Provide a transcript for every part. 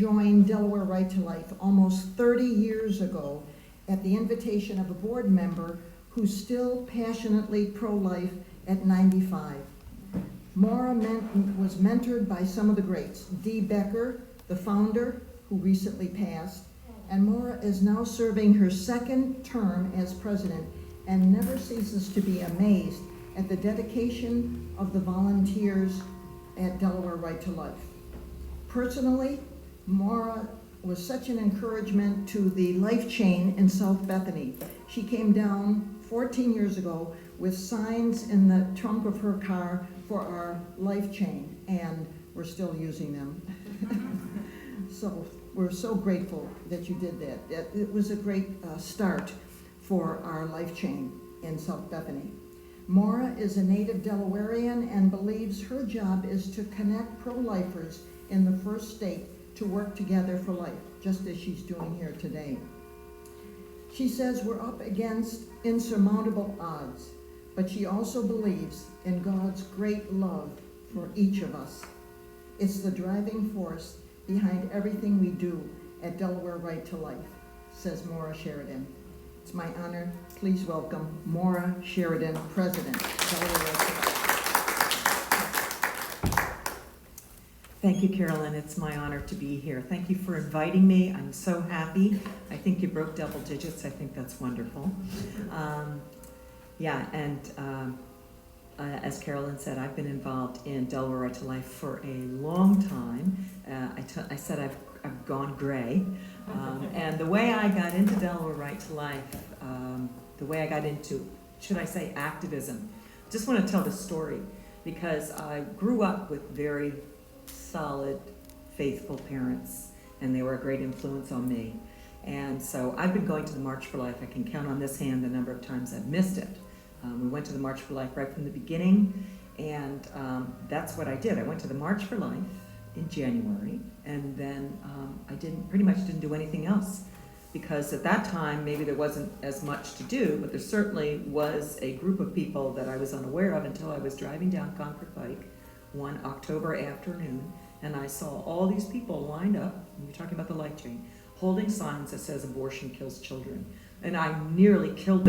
joined Delaware Right to Life almost 30 years ago at the invitation of a board member who's still passionately pro-life at 95. Moira was mentored by some of the greats, Dee Becker, the founder, who recently passed, and Moira is now serving her second term as president and never ceases to be amazed at the dedication of the volunteers at Delaware Right to Life. Personally, Moira was such an encouragement to the life chain in South Bethany. She came down 14 years ago with signs in the trunk of her car for our life chain, and we're still using them. So we're so grateful that you did that. It was a great start for our life chain in South Bethany. Moira is a native Delawarean and believes her job is to connect pro-lifers in the first state to work together for life, just as she's doing here today. She says we're up against insurmountable odds, but she also believes in God's great love for each of us. It's the driving force behind everything we do at Delaware Right to Life, says Moira Sheridan. It's my honor. Please welcome Moira Sheridan, President, Delaware Right to Life. Thank you, Carolyn. It's my honor to be here. Thank you for inviting me. I'm so happy. I think you broke double digits. I think that's wonderful. As Carolyn said, I've been involved in Delaware Right to Life for a long time. I said I've gone gray. And the way I got into Delaware Right to Life, the way I got into, should I say, activism, just want to tell the story because I grew up with very solid, faithful parents, and they were a great influence on me. And so I've been going to the March for Life. I can count on this hand the number of times I've missed it. We went to the March for Life right from the beginning, and that's what I did. I went to the March for Life in January, and then I pretty much didn't do anything else, because at that time maybe there wasn't as much to do, but there certainly was a group of people that I was unaware of until I was driving down Concord Pike one October afternoon, and I saw all these people lined up, and you're talking about the life chain, holding signs that says abortion kills children. And I nearly killed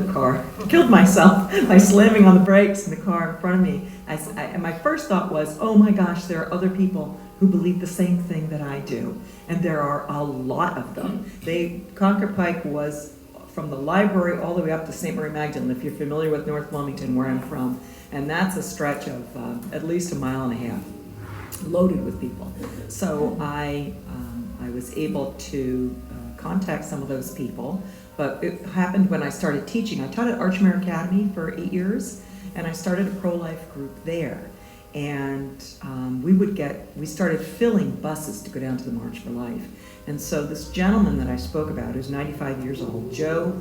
myself by slamming on the brakes in the car in front of me. And my first thought was, oh my gosh, there are other people who believe the same thing that I do. And there are a lot of them. Concord Pike was from the library all the way up to St. Mary Magdalene, if you're familiar with North Wilmington, where I'm from. And that's a stretch of at least a mile and a half, loaded with people. So I was able to contact some of those people, but it happened when I started teaching. I taught at Archmere Academy for 8 years, and I started a pro-life group there. And we started filling buses to go down to the March for Life. And so this gentleman that I spoke about, who's 95 years old, Joe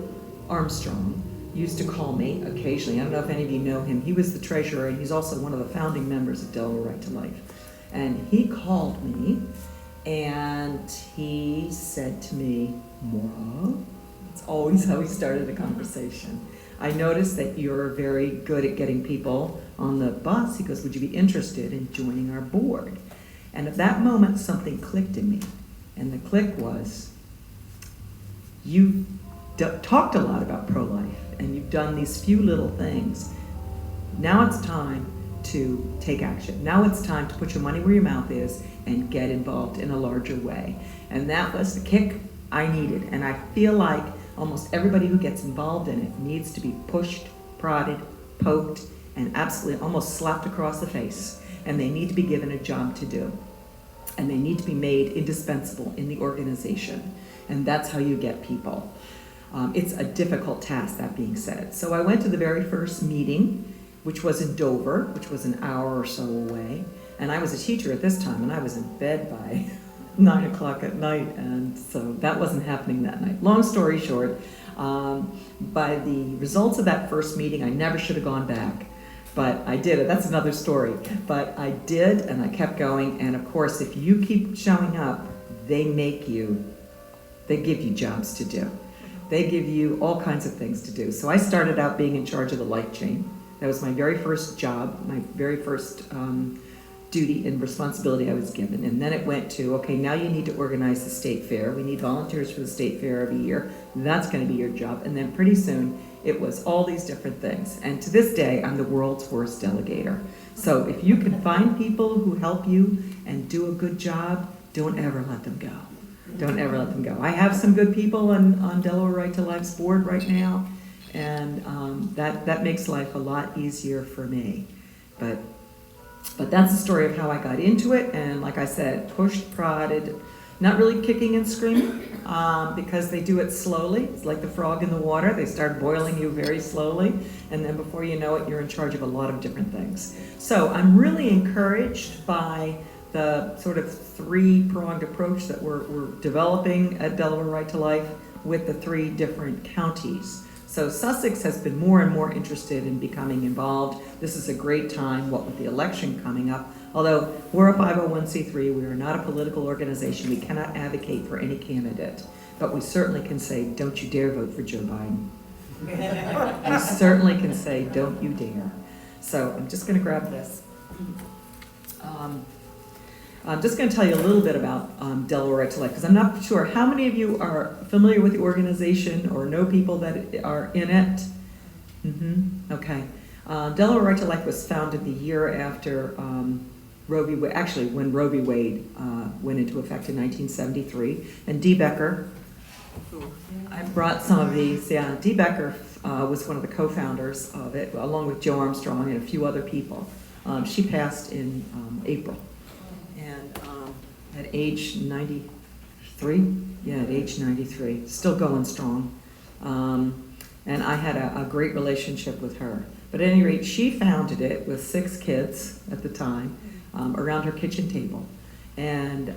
Armstrong, used to call me occasionally. I don't know if any of you know him. He was the treasurer, and he's also one of the founding members of Delaware Right to Life. And he called me, and he said to me, Moira, it's always how he started a conversation. I noticed that you're very good at getting people on the bus. He goes, would you be interested in joining our board? And at that moment, something clicked in me. And the click was, you've talked a lot about pro-life, and you've done these few little things. Now it's time to take action. Now it's time to put your money where your mouth is and get involved in a larger way. And that was the kick I needed. And I feel like almost everybody who gets involved in it needs to be pushed, prodded, poked, and absolutely almost slapped across the face. And they need to be given a job to do. And they need to be made indispensable in the organization. And that's how you get people. It's a difficult task, that being said. So I went to the very first meeting, which was in Dover, which was an hour or so away. And I was a teacher at this time, and I was in bed by 9 o'clock at night, and so that wasn't happening that night. Long story short, by the results of that first meeting, I never should have gone back, but I did it. That's another story. But I did, and I kept going, and of course, if you keep showing up, they give you jobs to do. They give you all kinds of things to do. So I started out being in charge of the life chain. That was my very first job, my very first duty and responsibility I was given. And then it went to, okay, now you need to organize the state fair. We need volunteers for the state fair every year. That's going to be your job. And then pretty soon it was all these different things. And to this day, I'm the world's worst delegator. So if you can find people who help you and do a good job, don't ever let them go. Don't ever let them go. I have some good people on Delaware Right to Life's board right now, and that makes life a lot easier for me. But that's the story of how I got into it, and like I said, pushed, prodded, not really kicking and screaming, because they do it slowly. It's like the frog in the water. They start boiling you very slowly, and then before you know it, you're in charge of a lot of different things. So I'm really encouraged by the sort of three-pronged approach that we're developing at Delaware Right to Life with the three different counties. So Sussex has been more and more interested in becoming involved. This is a great time, what with the election coming up. Although we're a 501c3, we are not a political organization. We cannot advocate for any candidate. But we certainly can say, don't you dare vote for Joe Biden. We certainly can say, don't you dare. So I'm just going to grab this. I'm just going to tell you a little bit about Delaware Right to Life, because I'm not sure how many of you are familiar with the organization or know people that are in it. Okay. Delaware Right to Life was founded the year after Roe v. Wade, actually when Roe v. Wade went into effect in 1973. And Dee Becker, I brought some of these. Yeah, Dee Becker was one of the co-founders of it, along with Joe Armstrong and a few other people. She passed in April. And at age 93, yeah, at age 93, still going strong. And I had a great relationship with her. But at any rate, she founded it with 6 kids at the time around her kitchen table. And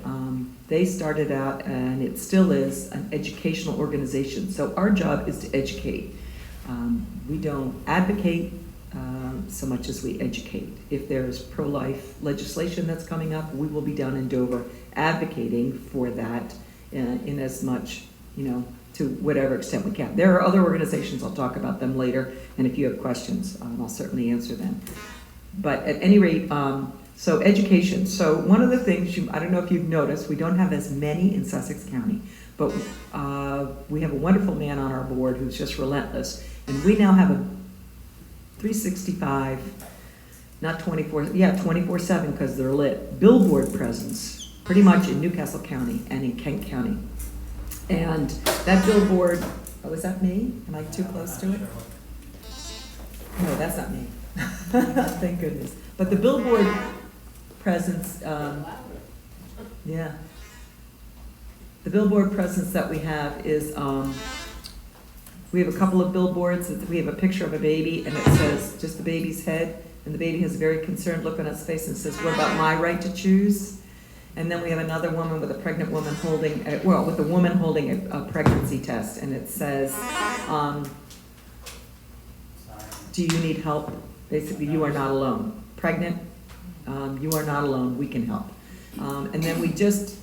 they started out, and it still is, an educational organization. So our job is to educate. We don't advocate so much as we educate. If there's pro-life legislation that's coming up, we will be down in Dover advocating for that in as much, to whatever extent we can. There are other organizations, I'll talk about them later, and if you have questions, I'll certainly answer them. But at any rate, so education. So one of the things, I don't know if you've noticed, we don't have as many in Sussex County, but we have a wonderful man on our board who's just relentless, and we now have a 365, not 24/7 because they're lit, billboard presence pretty much in Newcastle County and in Kent County. And that billboard, oh, is that me? Am I too close to it? No, that's not me. Thank goodness. But the billboard presence, yeah. The billboard presence that we have is, we have a couple of billboards. We have a picture of a baby, and it says just the baby's head, and the baby has a very concerned look on its face and says, "What about my right to choose?" And then we have another woman with a pregnant woman holding, with a woman holding a pregnancy test, and it says, "Do you need help?" Basically, you are not alone. Pregnant, you are not alone. We can help. And then we just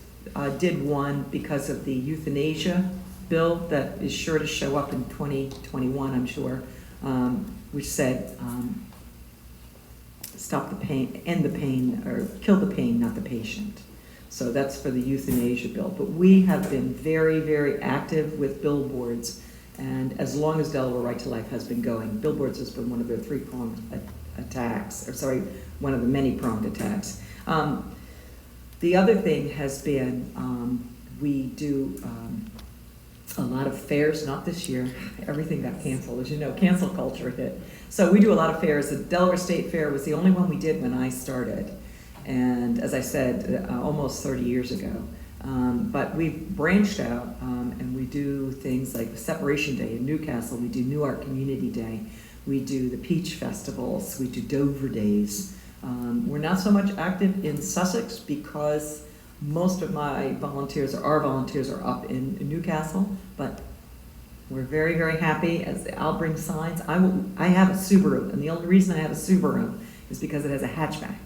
did one because of the euthanasia bill that is sure to show up in 2021, I'm sure, which said, stop the pain, end the pain, or kill the pain, not the patient. So that's for the euthanasia bill. But we have been very, very active with billboards, and as long as Delaware Right to Life has been going, billboards has been one of their three-pronged attacks, or sorry, one of the many-pronged attacks. The other thing has been, we do a lot of fairs, not this year, everything got canceled, as you know, cancel culture hit. So we do a lot of fairs. The Delaware State Fair was the only one we did when I started. And as I said, almost 30 years ago. But we've branched out and we do things like Separation Day in Newcastle, we do New Art Community Day, we do the Peach Festivals, we do Dover Days. We're not so much active in Sussex because most of my volunteers, or our volunteers, are up in Newcastle, but we're very, very happy. I'll bring signs. I have a Subaru, and the only reason I have a Subaru is because it has a hatchback.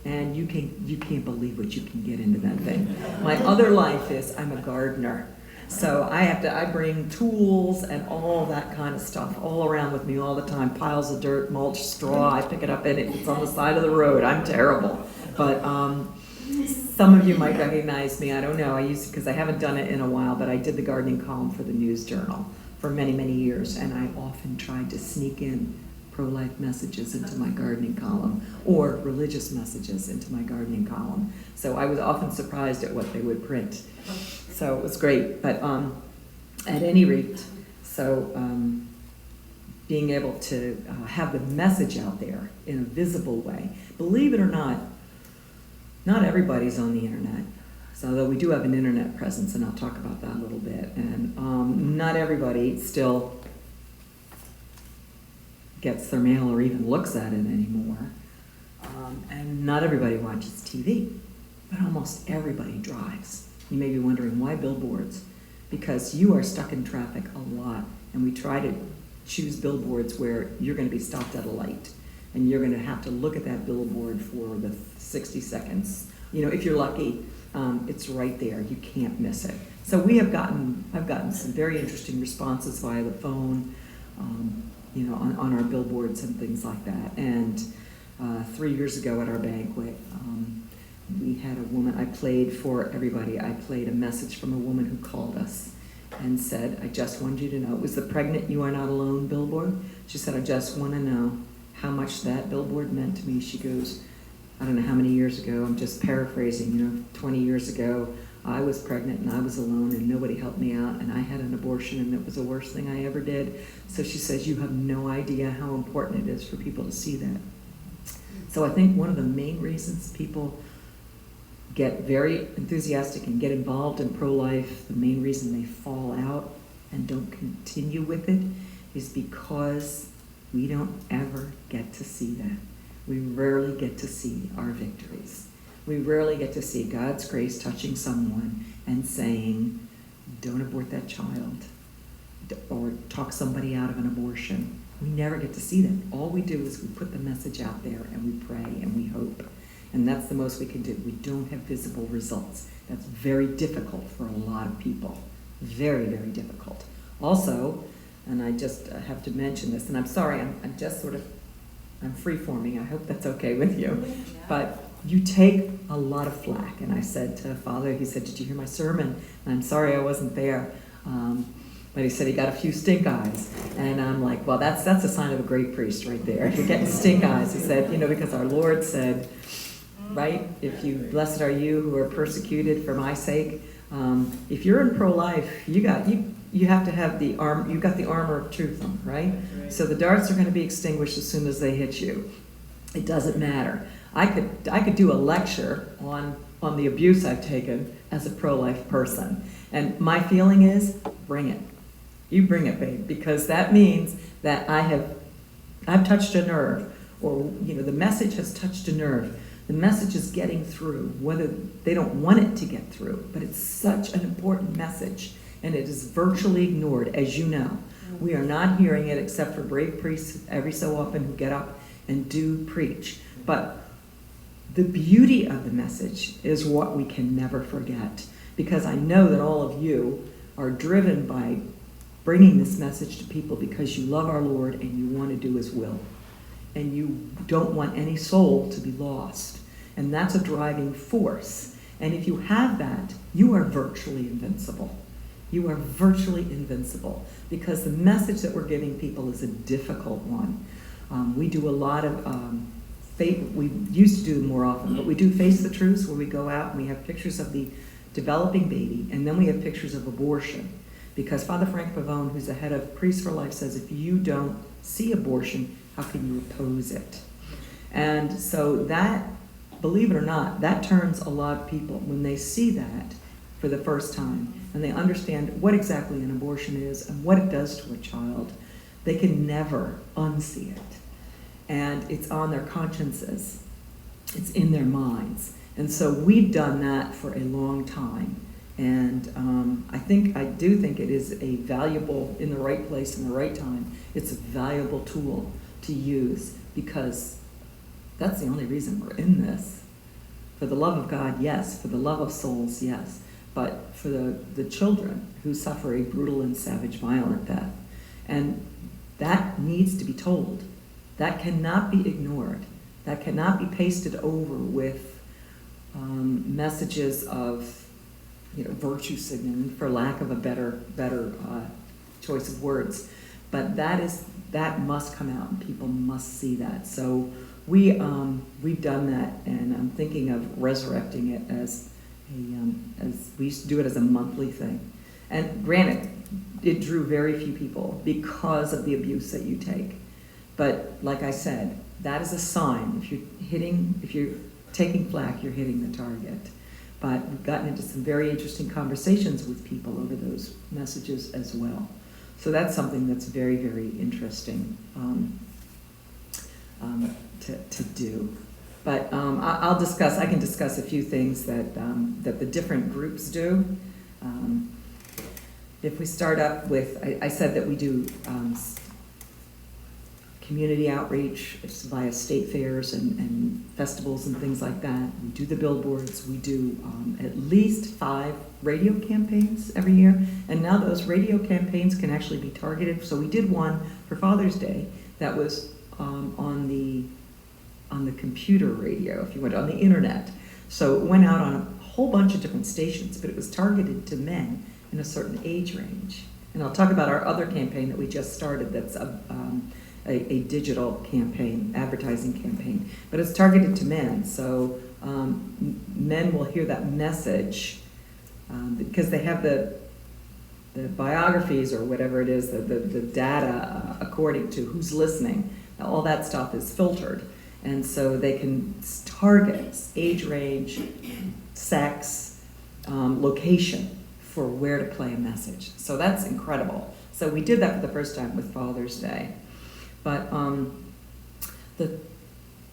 And you can't believe what you can get into that thing. My other life is I'm a gardener. So I bring tools and all that kind of stuff all around with me all the time. Piles of dirt, mulch, straw, I pick it up and it's on the side of the road. I'm terrible. But some of you might recognize me, I don't know, because I haven't done it in a while, but I did the gardening column for the News Journal for many, many years, and I often tried to sneak in pro-life messages into my gardening column, or religious messages into my gardening column. So I was often surprised at what they would print. So it was great, but at any rate, so being able to have the message out there in a visible way. Believe it or not everybody's on the internet. So although we do have an internet presence, and I'll talk about that a little bit, and not everybody still gets their mail or even looks at it anymore. And not everybody watches TV, but almost everybody drives. You may be wondering, why billboards? Because you are stuck in traffic a lot, and we try to choose billboards where you're going to be stopped at a light, and you're going to have to look at that billboard for the 60 seconds. You know, if you're lucky, it's right there. You can't miss it. So I've gotten some very interesting responses via the phone, you know, on our billboards and things like that. And 3 years ago at our banquet, we had a woman, I played for everybody, I played a message from a woman who called us and said, I just wanted you to know, it was the Pregnant You Are Not Alone billboard. She said, I just want to know how much that billboard meant to me. She goes, I don't know how many years ago, I'm just paraphrasing, you know, 20 years ago, I was pregnant and I was alone and nobody helped me out, and I had an abortion and it was the worst thing I ever did. So she says, you have no idea how important it is for people to see that. So I think one of the main reasons people get very enthusiastic and get involved in pro-life, the main reason they fall out and don't continue with it, is because we don't ever get to see that. We rarely get to see our victories. We rarely get to see God's grace touching someone and saying, don't abort that child, or talk somebody out of an abortion. We never get to see that. All we do is we put the message out there and we pray and we hope. And that's the most we can do. We don't have visible results. That's very difficult for a lot of people. Very, very difficult. Also, and I just have to mention this, and I'm sorry, I'm just sort of, I'm free-forming. I hope that's okay with you. But you take a lot of flack. And I said to Father, he said, did you hear my sermon? And I'm sorry I wasn't there. But he said he got a few stink eyes. And I'm like, well, that's a sign of a great priest right there. If you're getting stink eyes, he said, you know, because our Lord said, right, if you, blessed are you who are persecuted for my sake. If you're in pro-life, you have to have the arm, you got the armor of truth on, right? So the darts are going to be extinguished as soon as they hit you. It doesn't matter. I could do a lecture on the abuse I've taken as a pro-life person. And my feeling is, bring it. You bring it, babe, because that means that I've touched a nerve, or you know, the message has touched a nerve. The message is getting through, whether they don't want it to get through, but it's such an important message, and it is virtually ignored, as you know. We are not hearing it except for brave priests every so often who get up and do preach. But the beauty of the message is what we can never forget, because I know that all of you are driven by bringing this message to people because you love our Lord and you want to do his will. And you don't want any soul to be lost. And that's a driving force. And if you have that, you are virtually invincible. You are virtually invincible, because the message that we're giving people is a difficult one. We do a lot of, we used to do them more often, but we do Face the Truths, where we go out and we have pictures of the developing baby, and then we have pictures of abortion. Because Father Frank Pavone, who's the head of Priests for Life, says if you don't see abortion, how can you oppose it? And so that, believe it or not, that turns a lot of people when they see that for the first time and they understand what exactly an abortion is and what it does to a child. They can never unsee it. And it's on their consciences. It's in their minds. And so we've done that for a long time. And I do think it is a valuable, in the right place, in the right time, it's a valuable tool to use, because that's the only reason we're in this. For the love of God, yes. For the love of souls, yes. But for the children who suffer a brutal and savage, violent death. And that needs to be told. That cannot be ignored. That cannot be pasted over with messages of, virtue signaling, for lack of a better choice of words. But that must come out, and people must see that. So we've done that, and I'm thinking of resurrecting it as we used to do it as a monthly thing. And granted, it drew very few people because of the abuse that you take. But like I said, that is a sign. If you're taking flack, you're hitting the target. But we've gotten into some very interesting conversations with people over those messages as well. So that's something that's very, very interesting to do. But I can discuss a few things that the different groups do. If we start up with, I said that we do community outreach via state fairs and festivals and things like that. We do the billboards. We do at least 5 radio campaigns every year. And now those radio campaigns can actually be targeted. So we did one for Father's Day that was on the computer radio, if you went on the internet. So it went out on a whole bunch of different stations, but it was targeted to men in a certain age range. And I'll talk about our other campaign that we just started that's a digital campaign, advertising campaign, but it's targeted to men. So men will hear that message because they have the biographies or whatever it is, the data according to who's listening. All that stuff is filtered. And so they can target age range, sex, location for where to play a message. So that's incredible. So we did that for the first time with Father's Day. But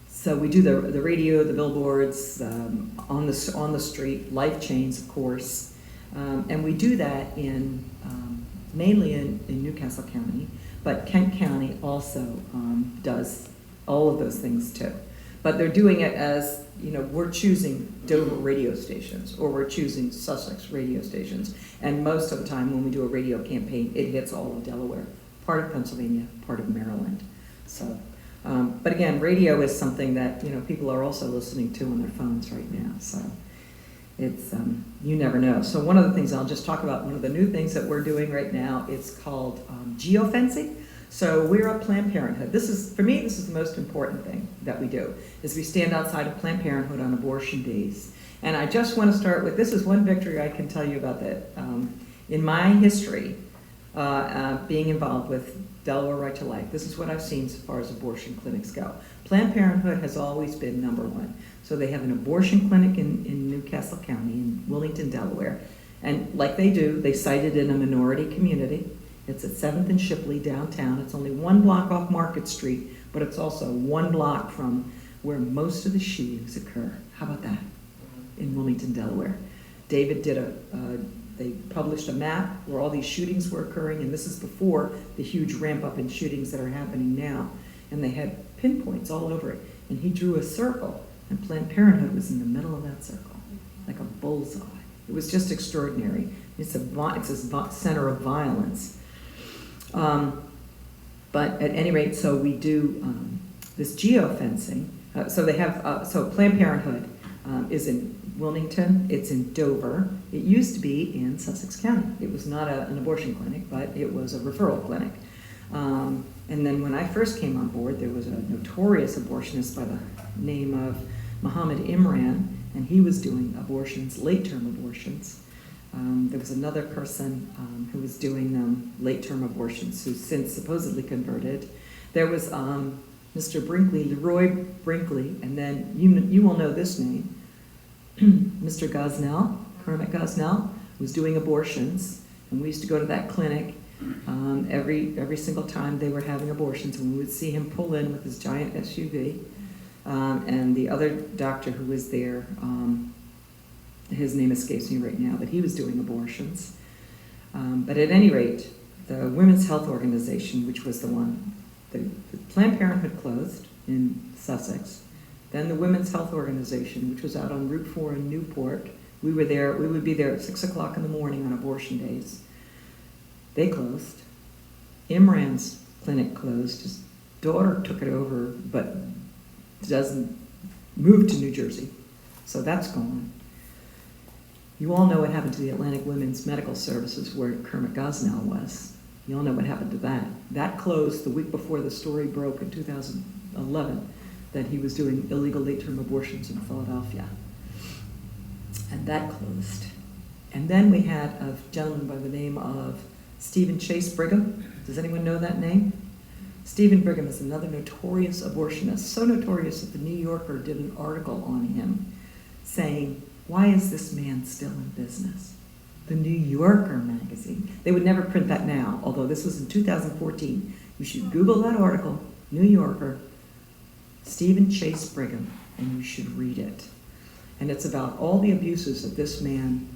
so we do the radio, the billboards, on the street, life chains, of course, and we do that mainly in Newcastle County, but Kent County also does all of those things too. But they're doing it as, we're choosing Dover radio stations, or we're choosing Sussex radio stations, and most of the time when we do a radio campaign, it hits all of Delaware, part of Pennsylvania, part of Maryland. So, but again, radio is something that people are also listening to on their phones right now. So it's you never know. So one of the things I'll just talk about, one of the new things that we're doing right now, it's called geofencing. So we're at Planned Parenthood. For me, this is the most important thing that we do, is we stand outside of Planned Parenthood on abortion days. And I just want to start with, this is one victory I can tell you about that. In my history, being involved with Delaware Right to Life, this is what I've seen as far as abortion clinics go. Planned Parenthood has always been number one. So they have an abortion clinic in Newcastle County, in Wilmington, Delaware. And like they do, they site it in a minority community. It's at 7th and Shipley downtown. It's only 1 block off Market Street, but it's also 1 block from where most of the shootings occur. How about that? In Wilmington, Delaware. David they published a map where all these shootings were occurring, and this is before the huge ramp up in shootings that are happening now. And they had pinpoints all over it. And he drew a circle, and Planned Parenthood was in the middle of that circle, like a bullseye. It was just extraordinary. It's a center of violence. But at any rate, so we do this geofencing. So they have, so Planned Parenthood is in Wilmington, it's in Dover. It used to be in Sussex County. It was not an abortion clinic, but it was a referral clinic. And then when I first came on board, there was a notorious abortionist by the name of Muhammad Imran, and he was doing abortions, late-term abortions. There was another person who was doing late-term abortions, who's since supposedly converted. There was Mr. Brinkley, Leroy Brinkley, and then you will know this name, Mr. Gosnell, Kermit Gosnell, was doing abortions, and we used to go to that clinic every single time they were having abortions, and we would see him pull in with his giant SUV, and the other doctor who was there, his name escapes me right now, but he was doing abortions. But at any rate, the Women's Health Organization, which was the one, the Planned Parenthood closed in Sussex. Then the Women's Health Organization, which was out on Route 4 in Newport, we would be there at 6 o'clock in the morning on abortion days. They closed. Imran's clinic closed. His daughter took it over, but doesn't move to New Jersey. So that's gone. You all know what happened to the Atlantic Women's Medical Services where Kermit Gosnell was. You all know what happened to that. That closed the week before the story broke in 2011 that he was doing illegal late-term abortions in Philadelphia. And that closed. And then we had a gentleman by the name of Stephen Chase Brigham. Does anyone know that name? Stephen Brigham is another notorious abortionist, so notorious that the New Yorker did an article on him saying, why is this man still in business? The New Yorker magazine. They would never print that now, although this was in 2014. You should Google that article, New Yorker, Stephen Chase Brigham, and you should read it. And it's about all the abuses that this man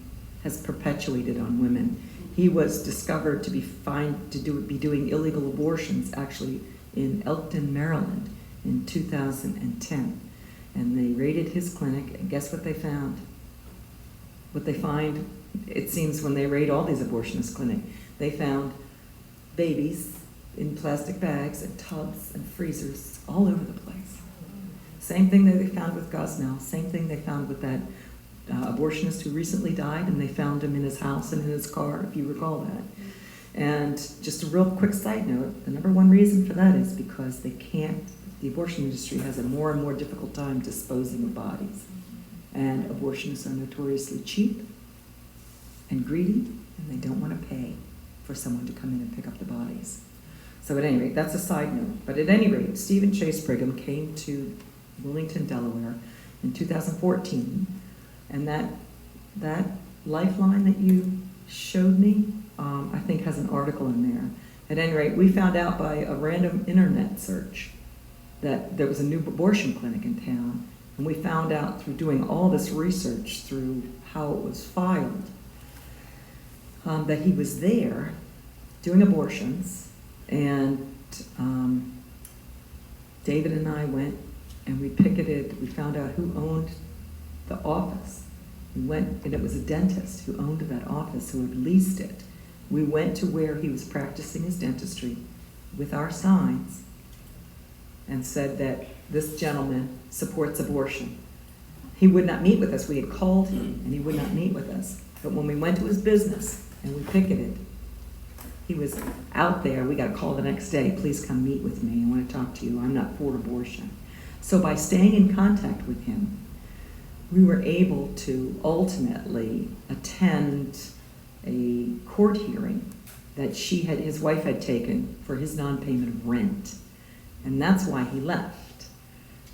has perpetuated on women. He was discovered to be doing illegal abortions actually in Elkton, Maryland in 2010. And they raided his clinic, and guess what they found? What they find, it seems when they raid all these abortionist clinics, they found babies in plastic bags and tubs and freezers all over the place. Same thing that they found with Gosnell, same thing they found with that abortionist who recently died, and they found him in his house and in his car, if you recall that. And just a real quick side note, the number one reason for that is because the abortion industry has a more and more difficult time disposing of bodies. And abortionists are notoriously cheap and greedy, and they don't want to pay for someone to come in and pick up the bodies. So at any rate, that's a side note. But at any rate, Stephen Chase Brigham came to Wilmington, Delaware in 2014, and that lifeline that you showed me, I think has an article in there. At any rate, we found out by a random internet search that there was a new abortion clinic in town, and we found out through doing all this research through how it was filed that he was there doing abortions, and David and I went and we picketed. We found out who owned the office. We went, and it was a dentist who owned that office, who had leased it. We went to where he was practicing his dentistry with our signs and said that this gentleman supports abortion. He would not meet with us. We had called him, and he would not meet with us. But when we went to his business and we picketed, he was out there. We got a call the next day, please come meet with me. I want to talk to you. I'm not for abortion. So by staying in contact with him, we were able to ultimately attend a court hearing that his wife had taken for his non-payment of rent. And that's why he left.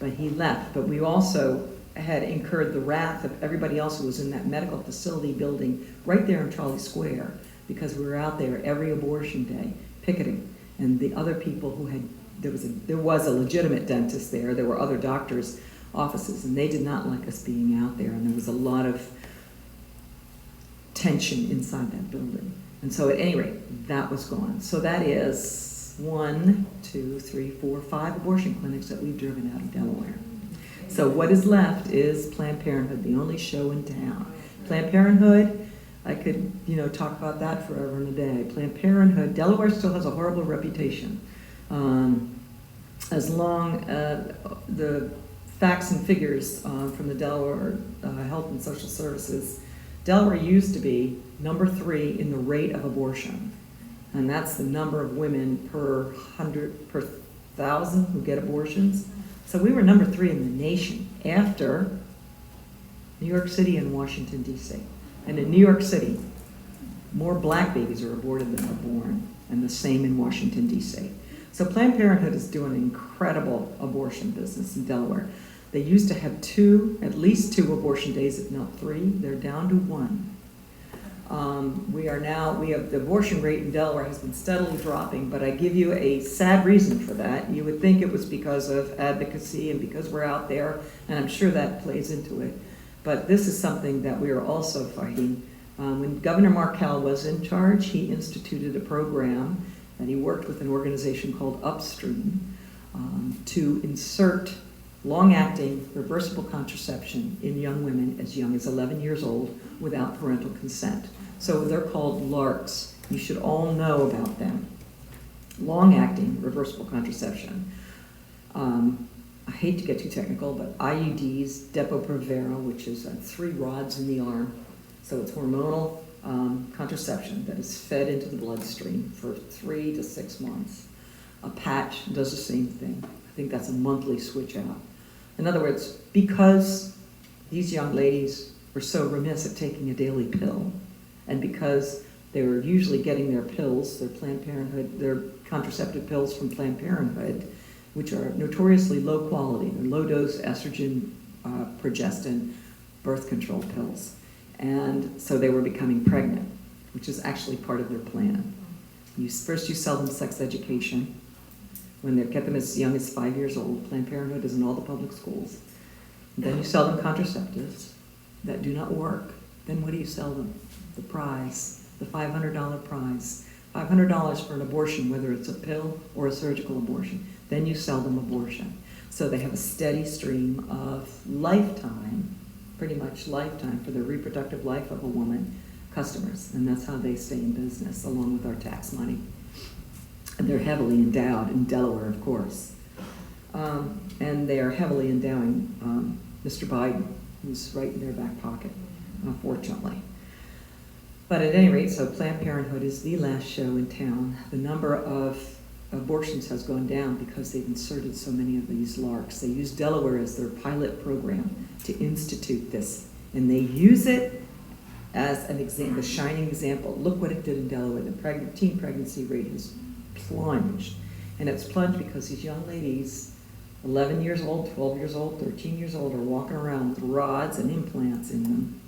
But he left. But we also had incurred the wrath of everybody else who was in that medical facility building right there in Trolley Square, because we were out there every abortion day picketing. And the other people who had, there was a legitimate dentist there, there were other doctors' offices, and they did not like us being out there, and there was a lot of tension inside that building. And so at any rate, that was gone. So that is 1, 2, 3, 4, 5 abortion clinics that we've driven out of Delaware. So what is left is Planned Parenthood, the only show in town. Planned Parenthood, I could, talk about that forever and a day. Planned Parenthood, Delaware still has a horrible reputation. As long the facts and figures from the Delaware Health and Social Services, Delaware used to be number 3 in the rate of abortion. And that's the number of women per 1,000 who get abortions. So we were number 3 in the nation after New York City and Washington, D.C. And in New York City, more black babies are aborted than are born, and the same in Washington, D.C. So Planned Parenthood is doing an incredible abortion business in Delaware. They used to have at least two abortion days, if not 3. They're down to 1. The abortion rate in Delaware has been steadily dropping, but I give you a sad reason for that. You would think it was because of advocacy and because we're out there, and I'm sure that plays into it. But this is something that we are also fighting. When Governor Markell was in charge, he instituted a program that he worked with an organization called Upstream to insert long-acting reversible contraception in young women as young as 11 years old without parental consent. So they're called LARCs. You should all know about them. Long-acting reversible contraception. I hate to get too technical, but IUDs, Depo-Provera, which is 3 rods in the arm. So it's hormonal contraception that is fed into the bloodstream for 3 to 6 months. A patch does the same thing. I think that's a monthly switch out. In other words, because these young ladies were so remiss at taking a daily pill, and because they were usually getting their pills, their Planned Parenthood, their contraceptive pills from Planned Parenthood, which are notoriously low quality. They're low dose estrogen, progestin, birth control pills. And so they were becoming pregnant, which is actually part of their plan. First you sell them sex education. When they get them as young as 5 years old, Planned Parenthood is in all the public schools. Then you sell them contraceptives that do not work. Then what do you sell them? The prize, the $500 prize. $500 for an abortion, whether it's a pill or a surgical abortion. Then you sell them abortion. So they have a steady stream of lifetime, pretty much lifetime for the reproductive life of a woman, customers. And that's how they stay in business, along with our tax money. And they're heavily endowed in Delaware, of course. And they are heavily endowing Mr. Biden, who's right in their back pocket, unfortunately. But at any rate, so Planned Parenthood is the last show in town. The number of abortions has gone down because they've inserted so many of these larks. They use Delaware as their pilot program to institute this. And they use it as an example, a shining example. Look what it did in Delaware. The teen pregnancy rate has plunged. And it's plunged because these young ladies, 11 years old, 12 years old, 13 years old, are walking around with rods and implants in them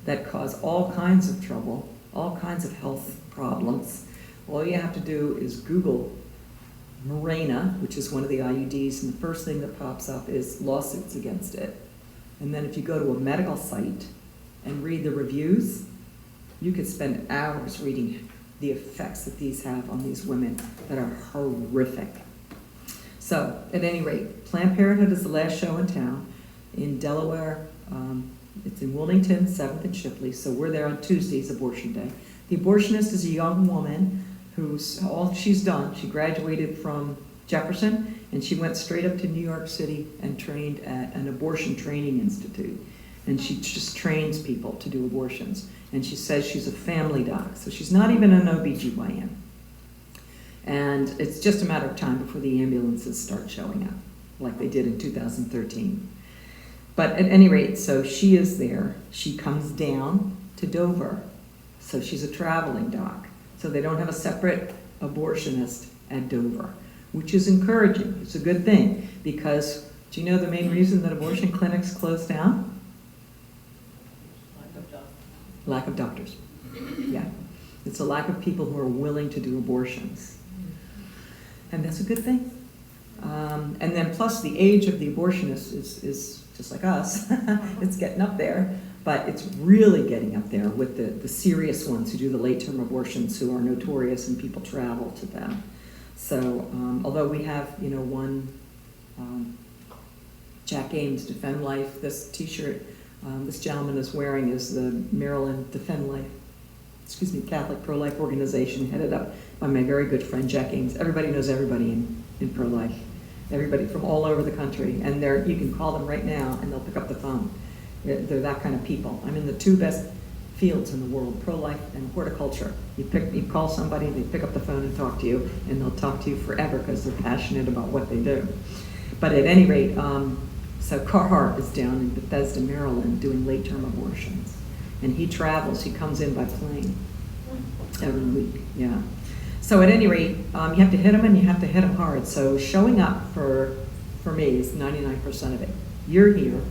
that cause all kinds of trouble, all kinds of health problems. All you have to do is Google Moira, which is one of the IUDs, and the first thing that pops up is lawsuits against it. And then if you go to a medical site and read the reviews, you could spend hours reading the effects that these have on these women that are horrific. So, at any rate, Planned Parenthood is the last show in town in Delaware. It's in Wilmington, 7th and Shipley, so we're there on Tuesdays, abortion day. The abortionist is a young woman who's all she's done. She graduated from Jefferson, and she went straight up to New York City and trained at an abortion training institute. And she just trains people to do abortions. And she says she's a family doc, so she's not even an OBGYN. And it's just a matter of time before the ambulances start showing up, like they did in 2013. But at any rate, so she is there. She comes down to Dover. So she's a traveling doc. So they don't have a separate abortionist at Dover, which is encouraging. It's a good thing because do you know the main reason that abortion clinics close down? Lack of doctors. Yeah. It's a lack of people who are willing to do abortions. And that's a good thing. And then plus the age of the abortionist is just like us. It's getting up there, but it's really getting up there with the serious ones who do the late-term abortions who are notorious and people travel to them. So although we have, one Jack Ames Defend Life, this t-shirt this gentleman is wearing is the Maryland Defend Life, Catholic pro-life organization headed up by my very good friend Jack Ames. Everybody knows everybody in pro-life. Everybody from all over the country, and you can call them right now and they'll pick up the phone. They're that kind of people. I'm in the 2 best fields in the world, pro-life and horticulture. You call somebody, they pick up the phone and talk to you, and they'll talk to you forever because they're passionate about what they do. But at any rate, so Carhart is down in Bethesda, Maryland, doing late-term abortions. And he travels, he comes in by plane every week, yeah. So at any rate, you have to hit them and you have to hit them hard. So showing up for me is 99% of it. You're here,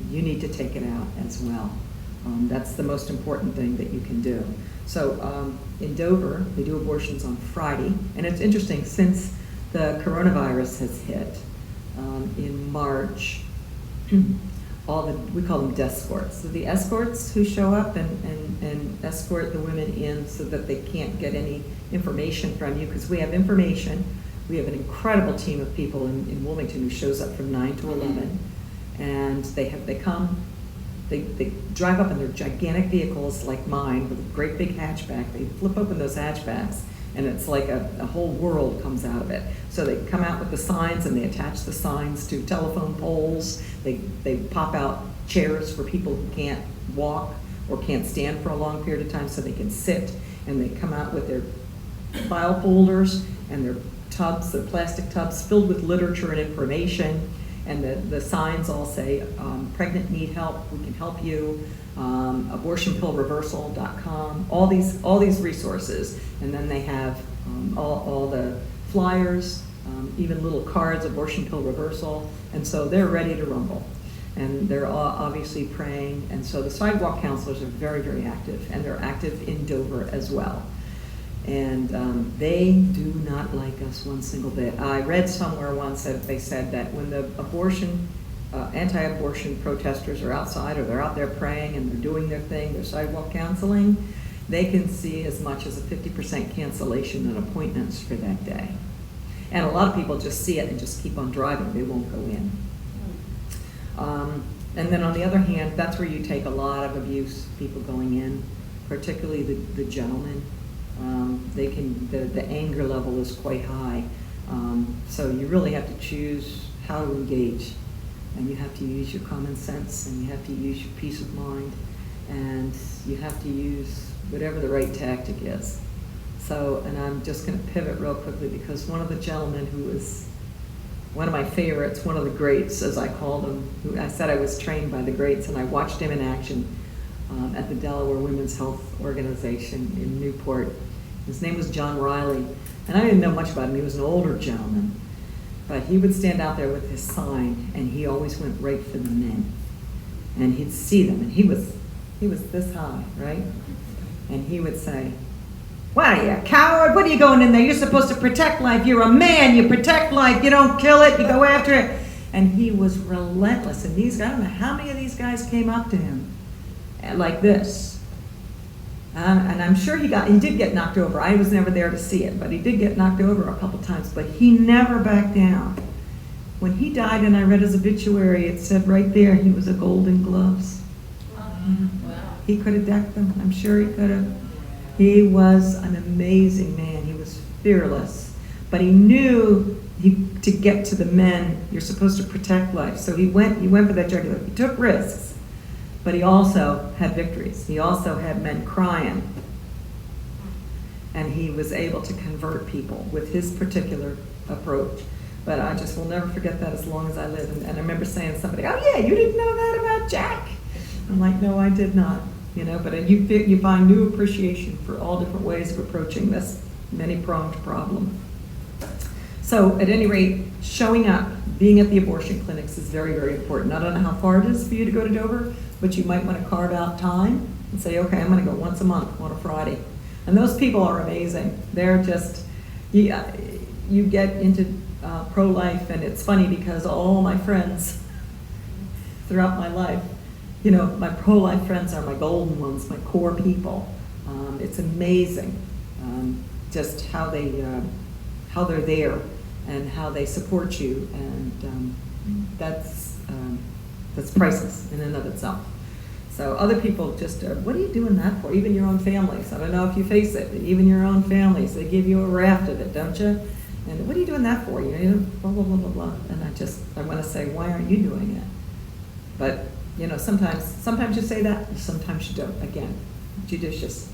you need to take it out as well. That's the most important thing that you can do. So in Dover, they do abortions on Friday. And it's interesting, since the coronavirus has hit in March, we call them descorts. So the escorts who show up and escort the women in so that they can't get any information from you, because we have information. We have an incredible team of people in Wilmington who shows up from 9 to 11, and they drive up in their gigantic vehicles like mine with a great big hatchback. They flip open those hatchbacks And it's like a whole world comes out of it. So they come out with the signs and they attach the signs to telephone poles. They pop out chairs for people who can't walk or can't stand for a long period of time so they can sit. And they come out with their file folders and their tubs, their plastic tubs filled with literature and information. And the signs all say, pregnant need help, we can help you, abortionpillreversal.com, all these resources. And then they have all the flyers, even little cards, abortion pill reversal. And so they're ready to rumble. And they're all obviously praying. And so the sidewalk counselors are very, very active. And they're active in Dover as well. And they do not like us one single bit. I read somewhere once that they said that when the anti-abortion protesters are outside or they're out there praying and they're doing their thing, their sidewalk counseling, they can see as much as a 50% cancellation in appointments for that day. And a lot of people just see it and just keep on driving. They won't go in. And then on the other hand, that's where you take a lot of abuse, people going in, particularly the gentlemen. The anger level is quite high. So you really have to choose how to engage. And you have to use your common sense, and you have to use your peace of mind, and you have to use whatever the right tactic is. So, and I'm just going to pivot real quickly because one of the gentlemen who was one of my favorites, one of the greats, as I called him, who I said I was trained by the greats, and I watched him in action at the Delaware Women's Health Organization in Newport. His name was John Riley, and I didn't know much about him. He was an older gentleman, but he would stand out there with his sign, and he always went right for the men, and he'd see them, and he was this high, right? And he would say, "What are you, a coward? What are you going in there? You're supposed to protect life. You're a man. You protect life. You don't kill it. You go after it." And he was relentless. And these guys, I don't know how many of these guys came up to him like this. And I'm sure he did get knocked over. I was never there to see it, but he did get knocked over a couple times. But he never backed down. When he died and I read his obituary, it said right there he was a Golden Gloves. Wow. He could have decked them. I'm sure he could have. He was an amazing man. He was fearless. But he knew to get to the men, you're supposed to protect life. So he went for that jugular. He took risks, but he also had victories. He also had men crying. And he was able to convert people with his particular approach. But I just will never forget that as long as I live. And I remember saying to somebody, "Oh yeah, you didn't know that about Jack?" I'm like, "No, I did not." But you find new appreciation for all different ways of approaching this many-pronged problem. So at any rate, showing up, being at the abortion clinics is very, very important. I don't know how far it is for you to go to Dover, but you might want to carve out time and say, okay, I'm going to go once a month on a Friday. And those people are amazing. They're just, you get into pro-life, and it's funny because all my friends throughout my life, my pro-life friends are my golden ones, my core people. It's amazing just how they're there and how they support you, and that's priceless in and of itself. So other people just, what are you doing that for? Even your own families. I don't know if you face it, but even your own families, they give you a raft of it, don't you? And what are you doing that for? Blah, blah, blah, blah, blah. And I want to say, why aren't you doing it? But sometimes you say that, sometimes you don't. Again, judicious.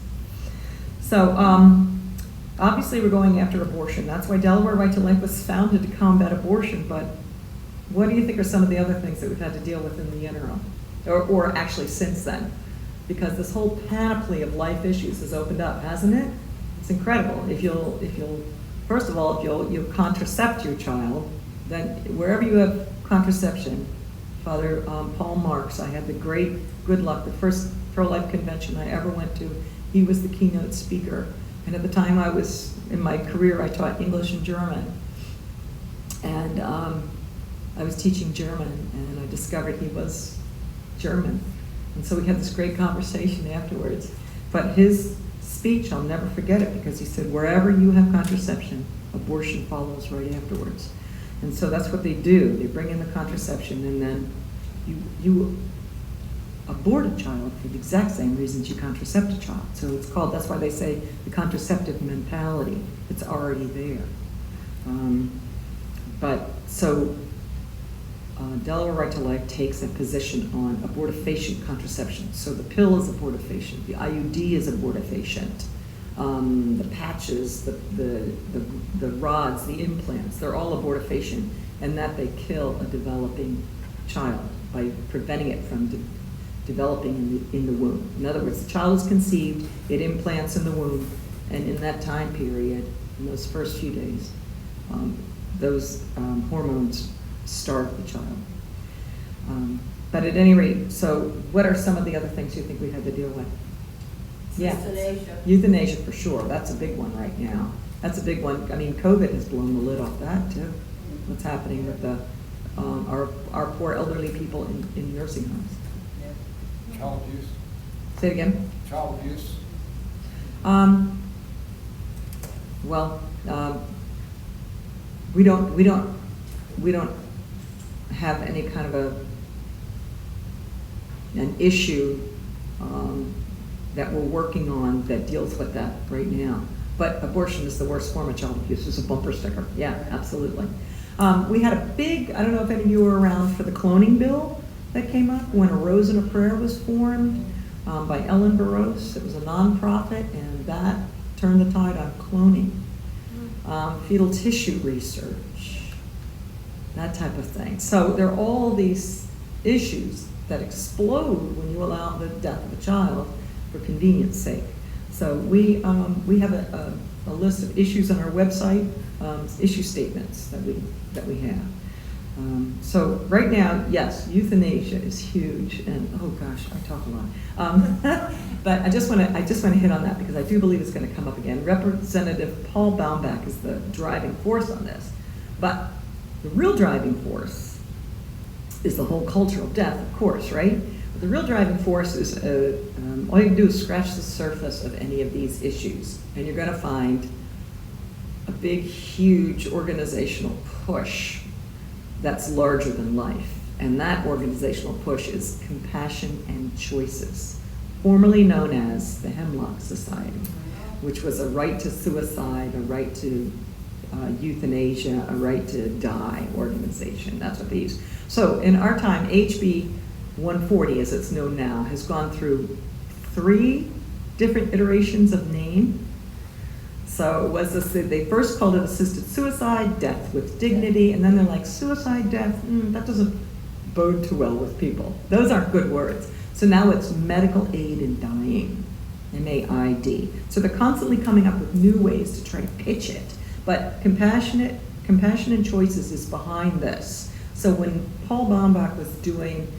So obviously we're going after abortion. That's why Delaware Right to Life was founded, to combat abortion. But what do you think are some of the other things that we've had to deal with in the interim, or actually since then? Because this whole panoply of life issues has opened up, hasn't it? It's incredible. If you'll first of all, if you'll contracept your child, then wherever you have contraception. Father Paul Marks, I had the great good luck, the first pro-life convention I ever went to, he was the keynote speaker. And at the time I was, in my career, I taught English and German. And I was teaching German, and I discovered he was German. And so we had this great conversation afterwards. But his speech, I'll never forget it, because he said, wherever you have contraception, abortion follows right afterwards. And so that's what they do. They bring in the contraception, and then you abort a child for the exact same reasons you contracept a child. So it's called, that's why they say the contraceptive mentality. It's already there. Delaware Right to Life takes a position on abortifacient contraception. So the pill is abortifacient, the IUD is abortifacient, the patches, the rods, the implants, they're all abortifacient, and that they kill a developing child by preventing it from developing in the womb. In other words, the child is conceived, it implants in the womb, and in that time period, in those first few days, those hormones starve the child. But at any rate, so what are some of the other things you think we had to deal with? Yeah. Euthanasia. Euthanasia for sure. That's a big one right now. That's a big one. I mean, COVID has blown the lid off that too. What's happening with the our poor elderly people in nursing homes. Child abuse. Say it again. Child abuse. We don't have any kind of an issue that we're working on that deals with that right now. But abortion is the worst form of child abuse. It's a bumper sticker. Yeah, absolutely. We had a big, I don't know if any of you were around for the cloning bill that came up when A Rose and a Prayer was formed by Ellen Burroughs. It was a nonprofit, and that turned the tide on cloning. Fetal tissue research, that type of thing. So there are all these issues that explode when you allow the death of a child for convenience sake. So we have a list of issues on our website, issue statements that we have. So right now, yes, euthanasia is huge, and oh gosh, I talk a lot. But I just want to hit on that because I do believe it's going to come up again. Representative Paul Baumbach is the driving force on this, but the real driving force is the whole culture of death, of course, right? But the real driving force is all you can do is scratch the surface of any of these issues, and you're going to find a big, huge organizational push that's larger than life. And that organizational push is Compassion and Choices, formerly known as the Hemlock Society, which was a right to suicide, a right to euthanasia, a right to die organization. That's what they use. So in our time, HB 140, as it's known now, has gone through 3 different iterations of name. So it was they first called it assisted suicide, death with dignity, and then they're like, suicide, death, that doesn't bode too well with people. Those aren't good words. So now it's medical aid in dying, MAID. So they're constantly coming up with new ways to try to pitch it. But Compassion and Choices is behind this. So when Paul Baumbach was doing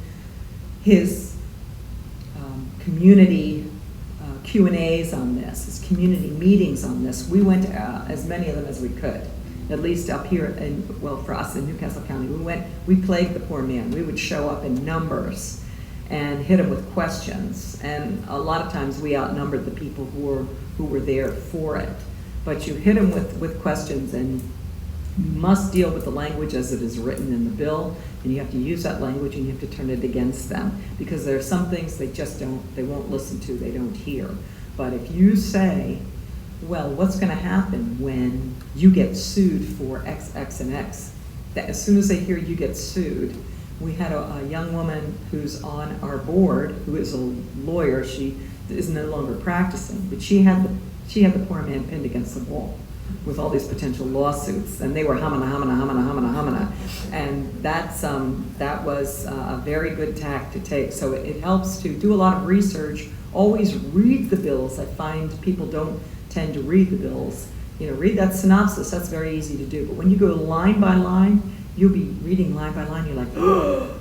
his community Q&As on this, his community meetings on this, we went to as many of them as we could. At least up here, for us in Newcastle County, we plagued the poor man. We would show up in numbers and hit him with questions. And a lot of times we outnumbered the people who were there for it. But you hit him with questions, and you must deal with the language as it is written in the bill, and you have to use that language and you have to turn it against them, because there are some things they won't listen to, they don't hear. But if you say, well, what's going to happen when you get sued for X, X, and X? That as soon as they hear you get sued, we had a young woman who's on our board who is a lawyer. She is no longer practicing, but she had the poor man pinned against the wall with all these potential lawsuits, and they were hamana. And that was a very good tack to take. So it helps to do a lot of research, always read the bills. I find people don't tend to read the bills. Read that synopsis, that's very easy to do. But when you go line by line, you'll be reading line by line, you're like, oh,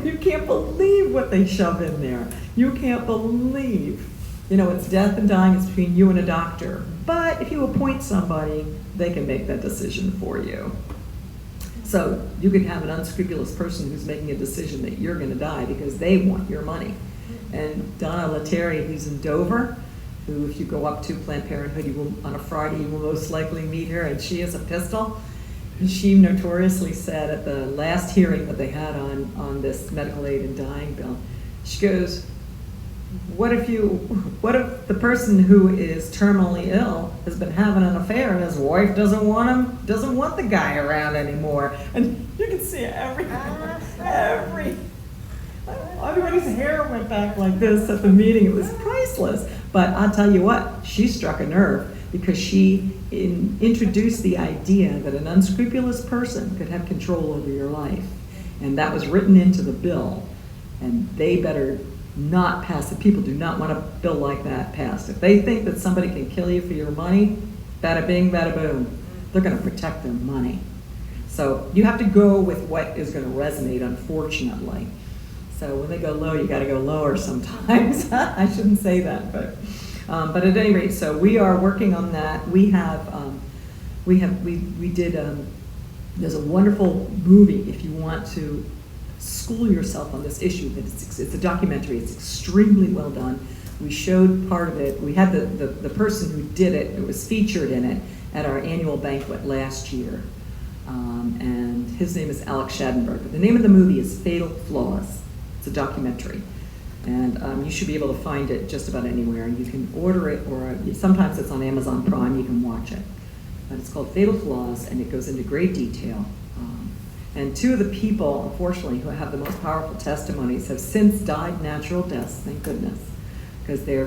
you can't believe what they shove in there. You can't believe. It's death and dying, it's between you and a doctor. But if you appoint somebody, they can make that decision for you. So you could have an unscrupulous person who's making a decision that you're going to die because they want your money. And Donna Lettieri, who's in Dover, who if you go up to Planned Parenthood, on a Friday, you will most likely meet her, and she has a pistol. She notoriously said at the last hearing that they had on this medical aid and dying bill, she goes, what if the person who is terminally ill has been having an affair and his wife doesn't want the guy around anymore? And you can see everybody's hair went back like this at the meeting. It was priceless. But I'll tell you what, she struck a nerve because she introduced the idea that an unscrupulous person could have control over your life. And that was written into the bill. And they better not pass it. People do not want a bill like that passed. If they think that somebody can kill you for your money, bada bing, bada boom, they're going to protect their money. So you have to go with what is going to resonate, unfortunately. So when they go low, you got to go lower sometimes. I shouldn't say that, but at any rate, so we are working on that. We did. There's a wonderful movie if you want to school yourself on this issue. That it's a documentary. It's extremely well done. We showed part of it. We had the person who did it. It was featured in it at our annual banquet last year, and his name is Alex Schadenberg. But the name of the movie is Fatal Flaws. It's a documentary, and you should be able to find it just about anywhere. You can order it, or sometimes it's on Amazon Prime. You can watch it. But it's called Fatal Flaws, and it goes into great detail. And two of the people, unfortunately, who have the most powerful testimonies have since died natural deaths, thank goodness. Because the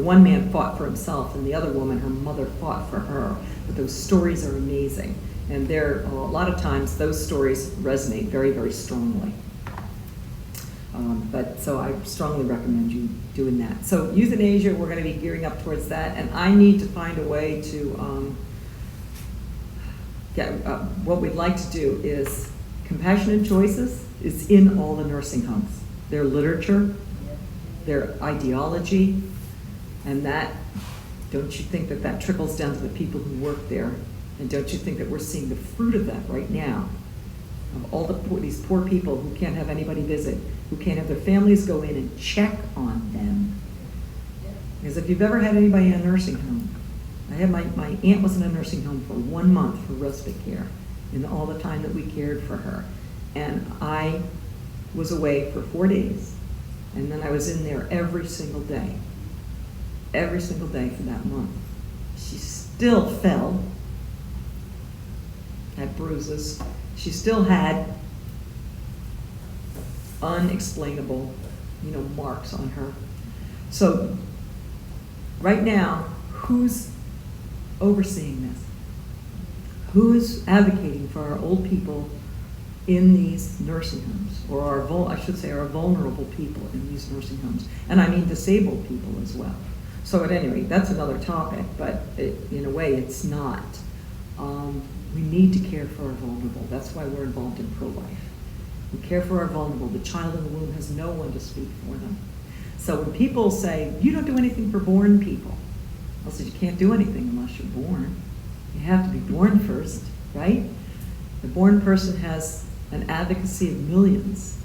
one man fought for himself, and the other woman, her mother, fought for her. But those stories are amazing. And a lot of times, those stories resonate very, very strongly. So I strongly recommend you doing that. So euthanasia, we're going to be gearing up towards that, and I need to find a way to what we'd like to do is compassionate choices is in all the nursing homes. Their literature, their ideology, and that, don't you think that trickles down to the people who work there? And don't you think that we're seeing the fruit of that right now? Of all these poor people who can't have anybody visit, who can't have their families go in and check on them. Because if you've ever had anybody in a nursing home, my aunt was in a nursing home for 1 month for respite care, in all the time that we cared for her. And I was away for 4 days, and then I was in there every single day for that month. She still fell, had bruises. She still had unexplainable, marks on her. So right now, who's overseeing this? Who's advocating for our old people in these nursing homes, or our vulnerable people in these nursing homes? And I mean disabled people as well. So at any rate, that's another topic, but in a way it's not. We need to care for our vulnerable. That's why we're involved in pro-life. We care for our vulnerable. The child in the womb has no one to speak for them. So when people say, you don't do anything for born people, I said, you can't do anything unless you're born. You have to be born first, right? The born person has an advocacy of millions.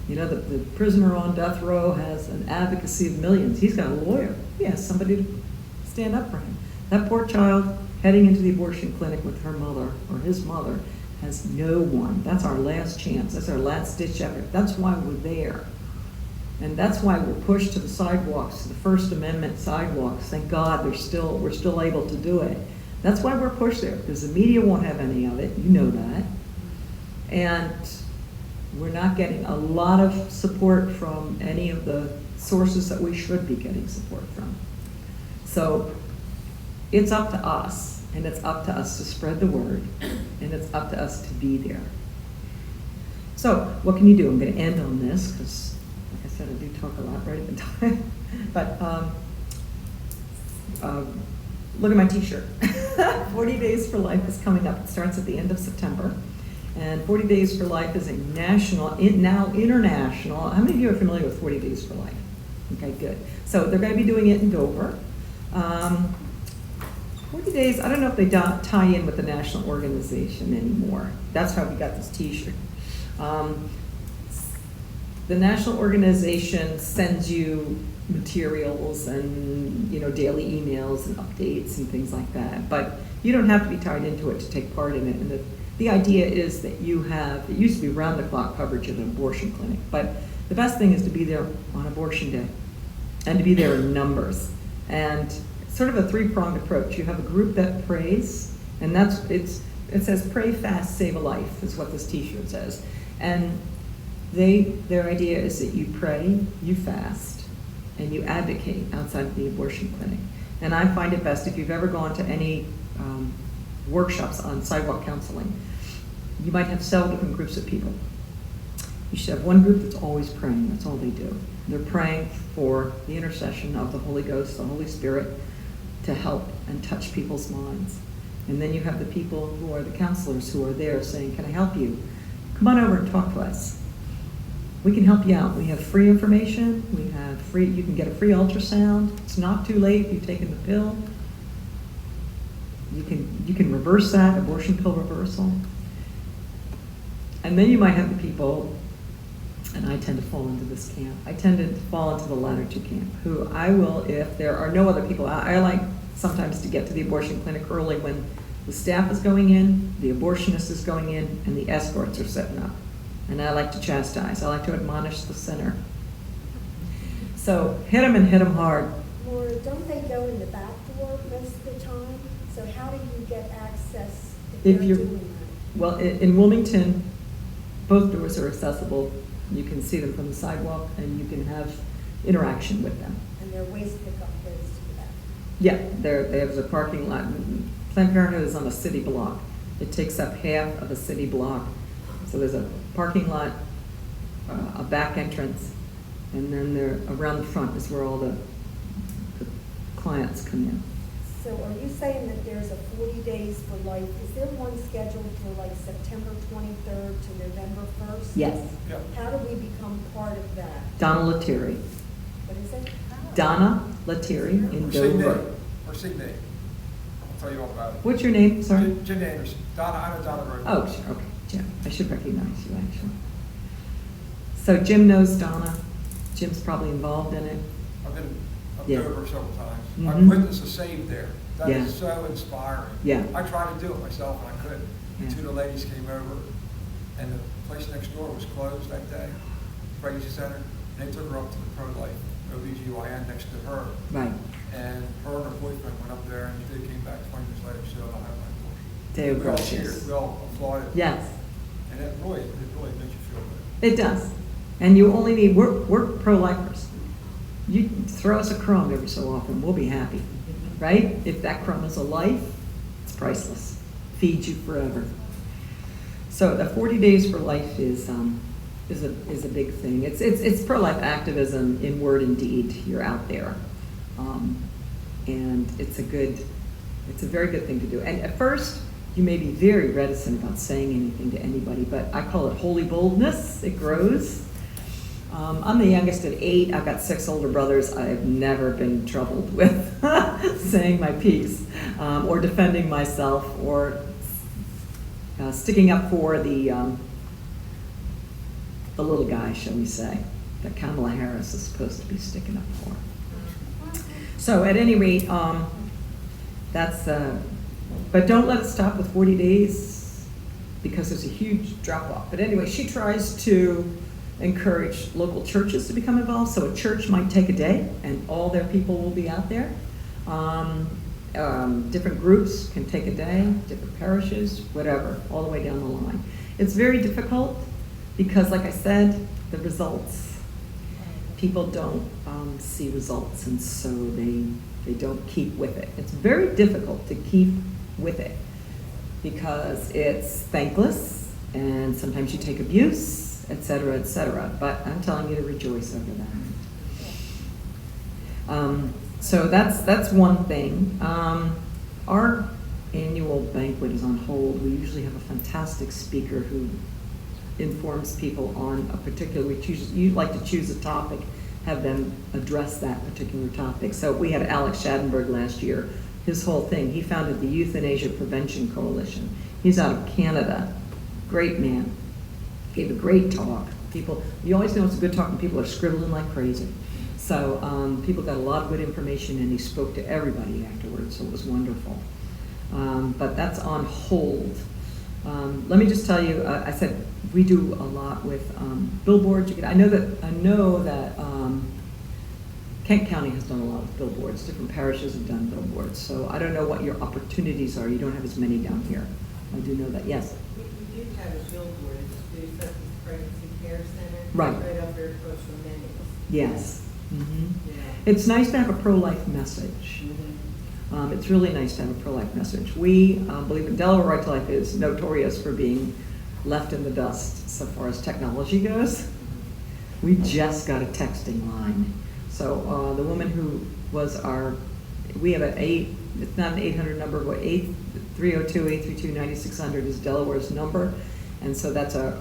The prisoner on death row has an advocacy of millions. He's got a lawyer. He has somebody to stand up for him. That poor child heading into the abortion clinic with her mother or his mother has no one. That's our last chance. That's our last ditch effort. That's why we're there. And that's why we're pushed to the sidewalks, to the First Amendment sidewalks. Thank God we're still able to do it. That's why we're pushed there, because the media won't have any of it. You know that. And we're not getting a lot of support from any of the sources that we should be getting support from. So it's up to us, and it's up to us to spread the word, and it's up to us to be there. So what can you do? I'm going to end on this, because like I said, I do talk a lot right at the time. But look at my t-shirt. 40 Days for Life is coming up. It starts at the end of September. And 40 Days for Life is a now international. How many of you are familiar with 40 Days for Life? Okay, good. So they're going to be doing it in Dover. 40 Days, I don't know if they tie in with the national organization anymore. That's how we got this t-shirt. the national organization sends you materials and, daily emails and updates and things like that. But you don't have to be tied into it to take part in it. And the idea is that it used to be round-the-clock coverage at an abortion clinic, but the best thing is to be there on abortion day and to be there in numbers. And it's sort of a three-pronged approach. You have a group that prays, and it says pray fast, save a life, is what this t-shirt says. And their idea is that you pray, you fast, and you advocate outside of the abortion clinic. And I find it best, if you've ever gone to any workshops on sidewalk counseling, you might have several different groups of people. You should have one group that's always praying, that's all they do. They're praying for the intercession of the Holy Ghost, the Holy Spirit, to help and touch people's minds. And then you have the people who are the counselors who are there saying, can I help you? Come on over and talk to us. We can help you out. We have free information. You can get a free ultrasound. It's not too late if you've taken the pill. You can reverse that, abortion pill reversal. And then you might have the people, and I tend to fall into this camp. I tend to fall into the latter two camp, who I will, if there are no other people out. I like sometimes to get to the abortion clinic early when the staff is going in, the abortionist is going in, and the escorts are setting up. And I like to chastise. I like to admonish the sinner. So hit them and hit them hard. Or don't they go in the back door most of the time? So how do you get access if they're doing that? Well, in Wilmington, both doors are accessible. You can see them from the sidewalk, and you can have interaction with them. And their waste pickup goes to that? Yeah, there's a parking lot. Planned Parenthood is on a city block. It takes up half of a city block. So there's a parking lot, a back entrance, and then around the front is where all the clients come in. So are you saying that there's a 40 days for life? Is there one scheduled for like September 23rd to November 1st? Yes. Yep. How do we become part of that? Donna Lettieri. What is it? Donna Lettieri in Her sig name. Dover. Her sig name. I'll tell you all about it. What's your name? Sorry. Jim Anderson. I know Donna very Oh, well. sure. Okay, Jim. I should recognize you, actually. So Jim knows Donna. Jim's probably involved in it. I've been up Yeah. Dover several times. Mhm. I've witnessed a save there. That Yeah. is so inspiring. Yeah. I tried to do it myself and I couldn't. Yeah. Two of the ladies came over and the place next door was closed that day, pregnancy center, and they took her up to the pro-life OBGYN next to her. Right. And her and her boyfriend went up there and they came back 20 minutes later, she said, I don't have my abortion. Deo We all gratias. cheered, we all applauded. Yes, And it really makes you feel good. it does. And you only need, we're pro-lifers. You throw us a crumb every so often, we'll be happy, right? If that crumb is a life, it's priceless. Feeds you forever. So the 40 days for life is a big thing. It's pro-life activism in word and deed. You're out there, and it's a very good thing to do. And at first, you may be very reticent about saying anything to anybody, but I call it holy boldness. It grows. I'm the youngest of 8. I've got 6 older brothers. I've never been troubled with saying my piece, or defending myself, or sticking up for the little guy, shall we say, that Kamala Harris is supposed to be sticking up for. So at any rate, but don't let it stop with 40 days because there's a huge drop off. But anyway, she tries to encourage local churches to become involved. So a church might take a day and all their people will be out there. Different groups can take a day, different parishes, whatever, all the way down the line. It's very difficult because, like I said, the results, people don't see results, and so they don't keep with it. It's very difficult to keep with it because it's thankless, and sometimes you take abuse, et cetera, but I'm telling you to rejoice over that. So that's one thing. Our annual banquet is on hold. We usually have a fantastic speaker who informs people on a particular, you like to choose a topic, have them address that particular topic. So we had Alex Schadenberg last year. His whole thing, he founded the Euthanasia Prevention Coalition. He's out of Canada. Great man. Gave a great talk. People, you always know it's a good talk when people are scribbling like crazy. So people got a lot of good information, and he spoke to everybody afterwards, so it was wonderful. But that's on hold. Let me just tell you, I said we do a lot with billboards. I know that Kent County has done a lot with billboards. Different parishes have done billboards. So I don't know what your opportunities are. You don't have as many down here. I do know that. Yes. We do have a billboard at the Success Pregnancy Care Center. Right. Right up there across from Mendy's. Yes. Mm-hmm. Yeah. It's nice to have a pro-life message. It's really nice to have a pro-life message. We believe in Delaware Right to Life is notorious for being left in the dust so far as technology goes. We just got a texting line. So the woman who was we have it's not an 800 number, but 302-832-9600 is Delaware's number. And so that's a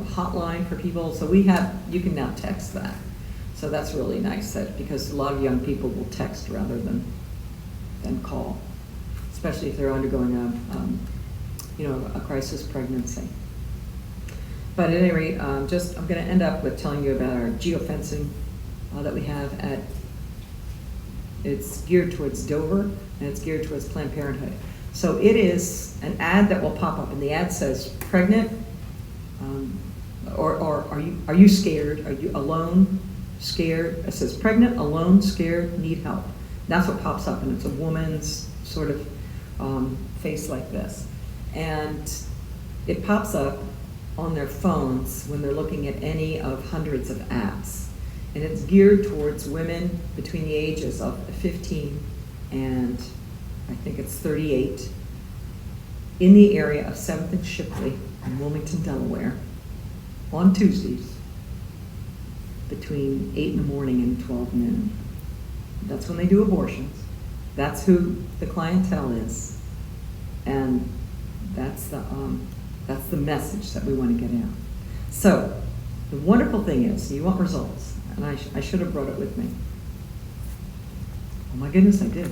hotline for people. So you can now text that. So that's really nice, because a lot of young people will text rather than call, especially if they're undergoing a crisis pregnancy. But at any rate, I'm going to end up with telling you about our geofencing that we have it's geared towards Dover, and it's geared towards Planned Parenthood. So it is an ad that will pop up, and the ad says, pregnant, or are you scared? Are you alone, scared? It says pregnant, alone, scared, need help. That's what pops up, and it's a woman's sort of face like this. And it pops up on their phones when they're looking at any of hundreds of apps. And it's geared towards women between the ages of 15 and I think it's 38 in the area of 7th and Shipley in Wilmington, Delaware, on Tuesdays between 8 in the morning and 12 noon. That's when they do abortions. That's who the clientele is. And that's the message that we want to get out. So the wonderful thing is, you want results, and I should have brought it with me. Oh my goodness, I did.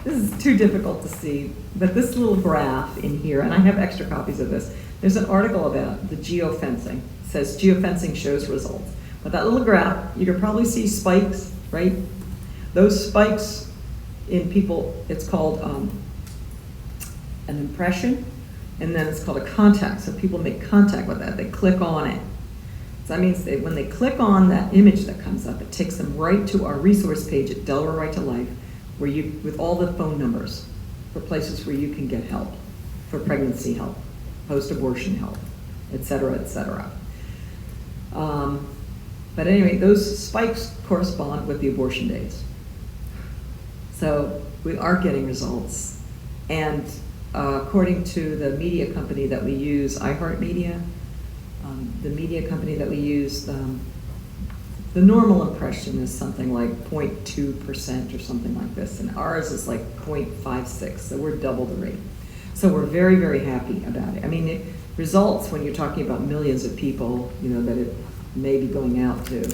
This is too difficult to see, but this little graph in here, and I have extra copies of this, there's an article about the geofencing. It says geofencing shows results. But that little graph, you can probably see spikes, right? Those spikes in people, it's called an impression, and then it's called a contact. So people make contact with that, they click on it. So that means when they click on that image that comes up, it takes them right to our resource page at Delaware Right to Life, with all the phone numbers for places where you can get help, for pregnancy help, post-abortion help, et cetera, et cetera. But anyway, those spikes correspond with the abortion days. So we are getting results. And according to the media company that we use, iHeartMedia, the media company that we use, the normal impression is something like 0.2% or something like this, and ours is like 0.56, so we're double the rate. So we're very, very happy about it. I mean, it results when you're talking about millions of people, that it may be going out to,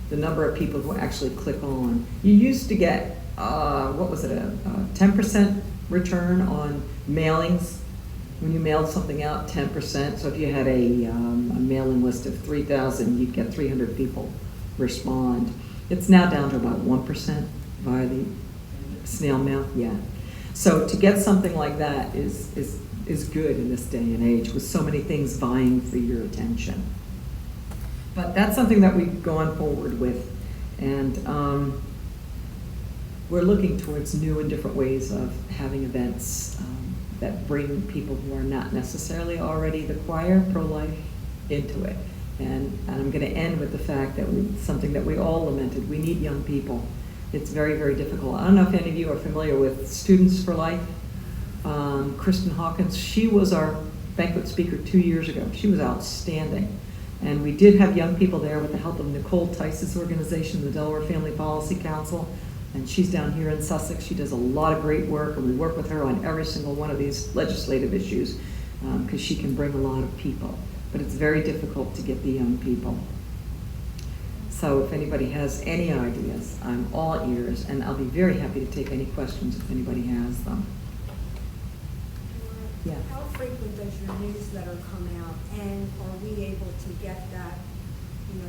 the number of people who actually click on. You used to get, what was it, a 10% return on mailings. When you mailed something out, 10%. So if you had a mailing list of 3,000, you'd get 300 people respond. It's now down to about 1% via the snail mail. Yeah. So to get something like that is good in this day and age, with so many things vying for your attention. But that's something that we've gone forward with, and we're looking towards new and different ways of having events that bring people who are not necessarily already the choir pro-life into it. And I'm going to end with the fact that something that we all lamented, we need young people. It's very, very difficult. I don't know if any of you are familiar with Students for Life. Kristen Hawkins, she was our banquet speaker 2 years ago. She was outstanding. And we did have young people there with the help of Nicole Tice's organization, the Delaware Family Policy Council. And she's down here in Sussex. She does a lot of great work, and we work with her on every single one of these legislative issues because she can bring a lot of people. But it's very difficult to get the young people. So if anybody has any ideas, I'm all ears, and I'll be very happy to take any questions if anybody has them. Yeah. How frequent does your newsletter come out, and are we able to get that,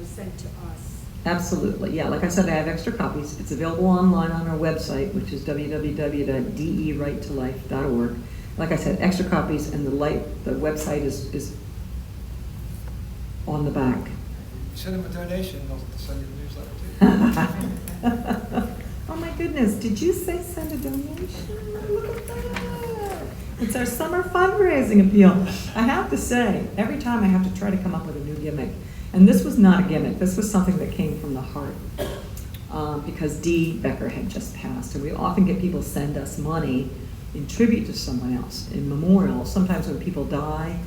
sent to us? Absolutely, yeah. Like I said, I have extra copies. It's available online on our website, which is www.derightolife.org. Like I said, extra copies, and the website is on the back. You send them a donation, they'll send you the newsletter too. Oh my goodness, did you say send a donation? Look at that. It's our summer fundraising appeal. I have to say, every time I have to try to come up with a new gimmick. And this was not a gimmick, this was something that came from the heart. Because Dee Becker had just passed, and we often get people send us money in tribute to someone else, in memorial. Sometimes when people die,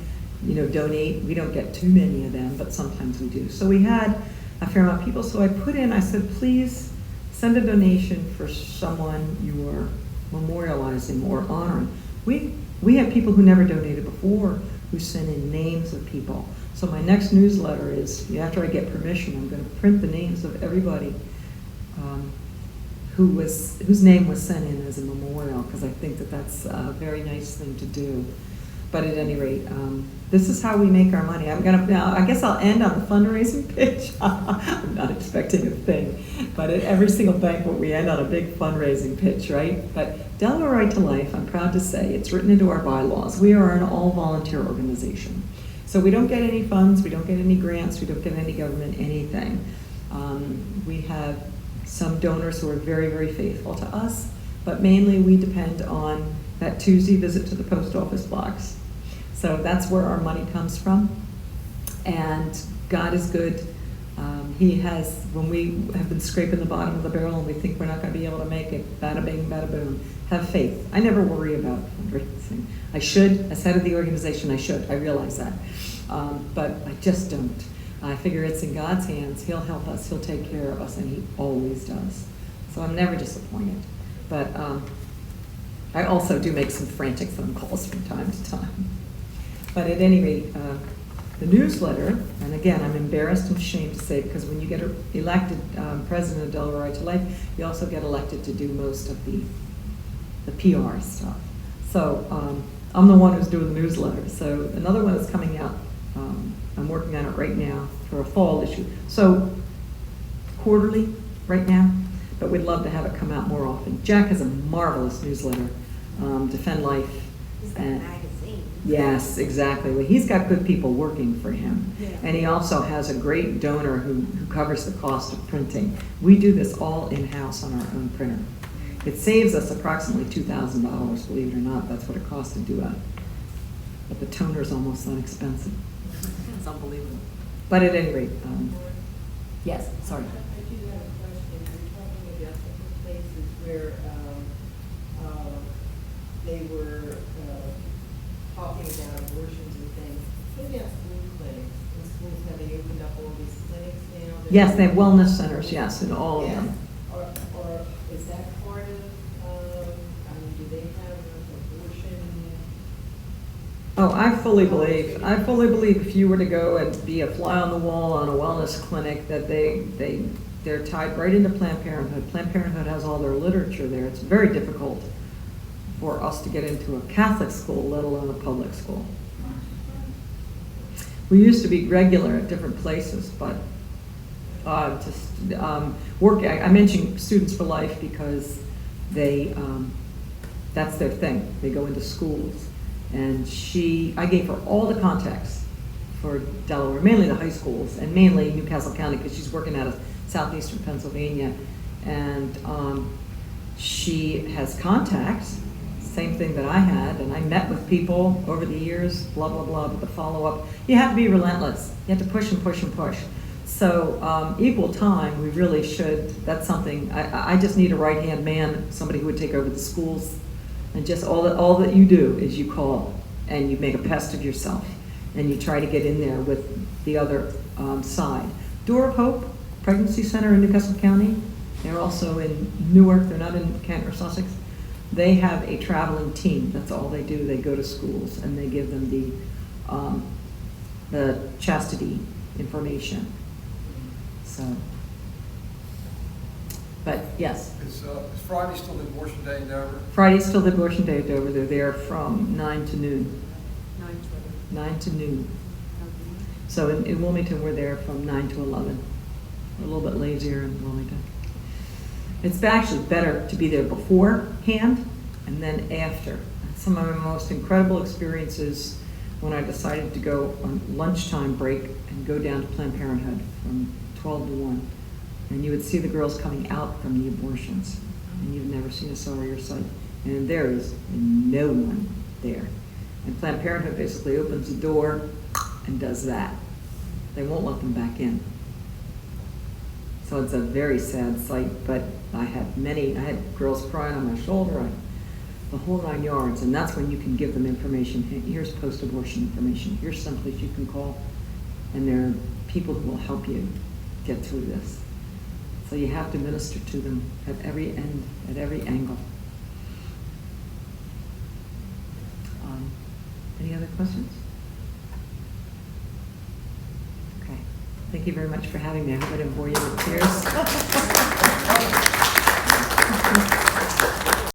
donate. We don't get too many of them, but sometimes we do. So we had a fair amount of people, so I said, please send a donation for someone you are memorializing or honoring. We have people who never donated before who send in names of people. So my next newsletter is, after I get permission, I'm going to print the names of everybody whose name was sent in as a memorial, because I think that that's a very nice thing to do. But at any rate, this is how we make our money. I guess I'll end on the fundraising pitch. I'm not expecting a thing, but at every single banquet we end on a big fundraising pitch, right? But Delaware Right to Life, I'm proud to say, it's written into our bylaws. We are an all-volunteer organization. So we don't get any funds, we don't get any grants, we don't get any government anything. We have some donors who are very, very faithful to us, but mainly we depend on that Tuesday visit to the post office box. So that's where our money comes from. And God is good. He has, when we have been scraping the bottom of the barrel and we think we're not going to be able to make it, bada bing, bada boom, have faith. I never worry about fundraising. I should, as head of the organization, I should. I realize that. But I just don't. I figure it's in God's hands. He'll help us. He'll take care of us, and he always does. So I'm never disappointed. But I also do make some frantic phone calls from time to time. But at any rate, the newsletter, and again, I'm embarrassed and ashamed to say, because when you get elected president of Delaware Right to Life, you also get elected to do most of the PR stuff. So I'm the one who's doing the newsletter. So another one is coming out. I'm working on it right now for a fall issue. So quarterly right now, but we'd love to have it come out more often. Jack has a marvelous newsletter, Defend Life. Is that a magazine? Yes, exactly. Well, he's got good people working for him. Yeah. And he also has a great donor who covers the cost of printing. We do this all in-house on our own printer. It saves us approximately $2,000, believe it or not. That's what it costs to do it. But the toner's almost inexpensive. It's unbelievable. But at any rate, yes, sorry. I do have a question. You're talking about different places where they were talking about abortions and things. What about school clinics? In schools, have they opened up all these clinics now? Yes, they have wellness centers, yes, in all of them. Or is that part of, do they have abortion? Oh, I fully believe if you were to go and be a fly on the wall on a wellness clinic, that they're tied right into Planned Parenthood. Planned Parenthood has all their literature there. It's very difficult for us to get into a Catholic school, let alone a public school. We used to be regular at different places, but I mentioned Students for Life because that's their thing. They go into schools. And I gave her all the contacts for Delaware, mainly the high schools, and mainly Newcastle County, because she's working out of southeastern Pennsylvania. And she has contacts, same thing that I had, and I met with people over the years, blah, blah, blah, but the follow-up, you have to be relentless. You have to push and push and push. So equal time, we really should, that's something, I just need a right-hand man, somebody who would take over the schools. And just all that you do is you call and you make a pest of yourself and you try to get in there with the other side. Door of Hope Pregnancy Center in Newcastle County. They're also in Newark. They're not in Kent or Sussex. They have a traveling team. That's all they do. They go to schools and they give them the chastity information. So, but Yes. Is Friday still the abortion day in Dover? Friday's still the abortion day at Dover. They're there from 9 to noon. 9 to noon. So in Wilmington, we're there from 9 to 11. We're a little bit lazier in Wilmington. It's actually better to be there beforehand and then after. Some of my most incredible experiences when I decided to go on lunchtime break and go down to Planned Parenthood from 12 to 1. And you would see the girls coming out from the abortions. And you've never seen a sorrier sight. And there is no one there. And Planned Parenthood basically opens the door and does that. They won't let them back in. So it's a very sad sight, but I had girls crying on my shoulder, the whole 9 yards, and that's when you can give them information. Hey, here's post-abortion information. Here's someplace you can call, and there are people who will help you get through this. So you have to minister to them at every end, at every angle. Any other questions? Okay. Thank you very much for having me. I hope I didn't bore you with tears.